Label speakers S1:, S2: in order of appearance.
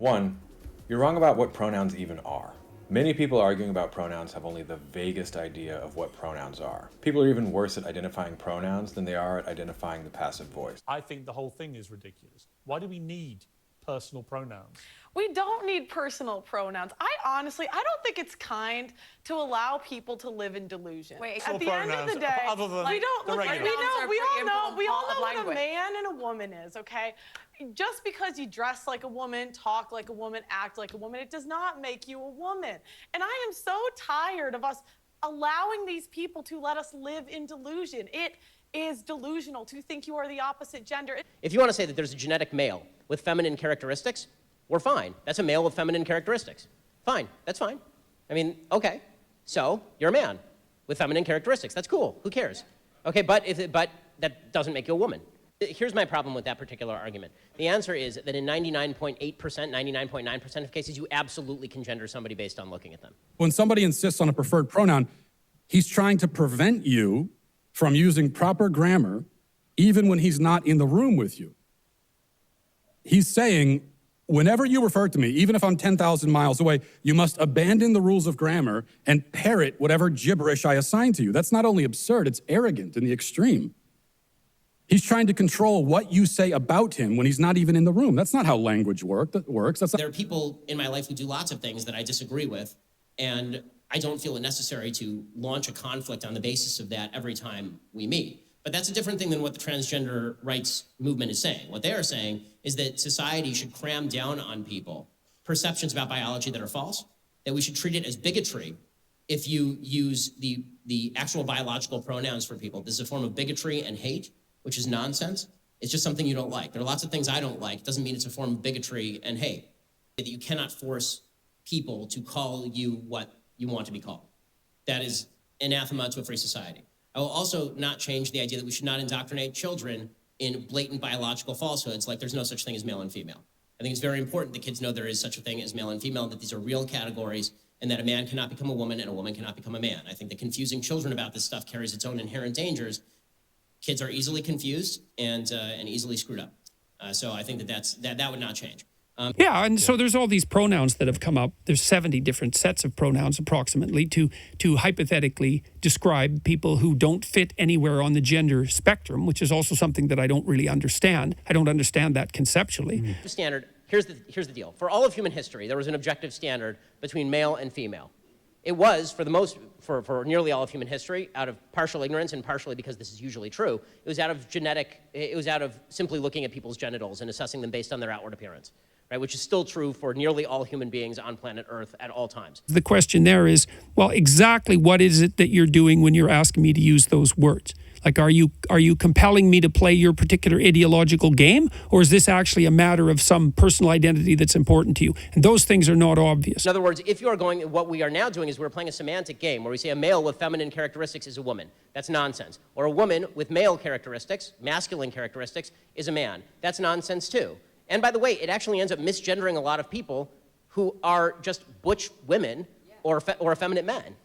S1: One, you're wrong about what pronouns even are. Many people arguing about pronouns have only the vaguest idea of what pronouns are. People are even worse at identifying pronouns than they are at identifying the passive voice.
S2: I think the whole thing is ridiculous. Why do we need personal pronouns?
S3: We don't need personal pronouns. I don't think it's kind to allow people to live in delusion.
S4: Wait,
S3: at the end of the day,
S2: other than
S3: we don't
S2: the
S3: look.
S2: regular.
S3: We all know what a
S4: language.
S3: man and a woman is. Okay, just because you dress like a woman, talk like a woman, act like a woman, it does not make you a woman. And I am so tired of us allowing these people to let us live in delusion. It is delusional to think you are the opposite gender.
S5: If you want to say that there's a genetic male with feminine characteristics, we're fine. That's a male with feminine characteristics. Fine, that's fine. I mean, okay, so you're a man with feminine characteristics. That's cool, who cares? Okay, but that doesn't make you a woman. Here's my problem with that particular argument. The answer is that in 99.8%, 99.9% of cases, you absolutely can gender somebody based on looking at them.
S6: When somebody insists on a preferred pronoun, he's trying to prevent you from using proper grammar even when he's not in the room with you. He's saying, whenever you refer to me, even if I'm 10,000 miles away, you must abandon the rules of grammar and parrot whatever gibberish I assign to you. That's not only absurd, it's arrogant in the extreme. He's trying to control what you say about him when he's not even in the room. That's not how language works.
S5: There are people in my life who do lots of things that I disagree with, and I don't feel it necessary to launch a conflict on the basis of that every time we meet. But that's a different thing than what the transgender rights movement is saying. What they are saying is that society should cram down on people perceptions about biology that are false, that we should treat it as bigotry if you use the actual biological pronouns for people. This is a form of bigotry and hate, which is nonsense. It's just something you don't like. There are lots of things I don't like. It doesn't mean it's a form of bigotry and hate. That you cannot force people to call you what you want to be called. That is anathema to a free society. I will also not change the idea that we should not indoctrinate children in blatant biological falsehoods like there's no such thing as male and female. I think it's very important that kids know there is such a thing as male and female, that these are real categories, and that a man cannot become a woman and a woman cannot become a man. I think that confusing children about this stuff carries its own inherent dangers. Kids are easily confused and easily screwed up. So I think that would not change.
S7: So there's all these pronouns that have come up. There's 70 different sets of pronouns approximately to hypothetically describe people who don't fit anywhere on the gender spectrum, which is also something that I don't really understand. I don't understand that conceptually.
S5: The standard, here's the deal. For all of human history, there was an objective standard between male and female. It was, for nearly all of human history, out of partial ignorance and partially because this is usually true, it was out of simply looking at people's genitals and assessing them based on their outward appearance. Right, which is still true for nearly all human beings on planet Earth at all times.
S7: The question there is, well, exactly what is it that you're doing when you're asking me to use those words? Like, are you compelling me to play your particular ideological game, or is this actually a matter of some personal identity that's important to you? And those things are not obvious.
S5: In other words, if you are going, what we are now doing is we're playing a semantic game where we say a male with feminine characteristics is a woman. That's nonsense. Or a woman with male characteristics, masculine characteristics, is a man. That's nonsense too. And by the way, it actually ends up misgendering a lot of people who are just butch women or effeminate men.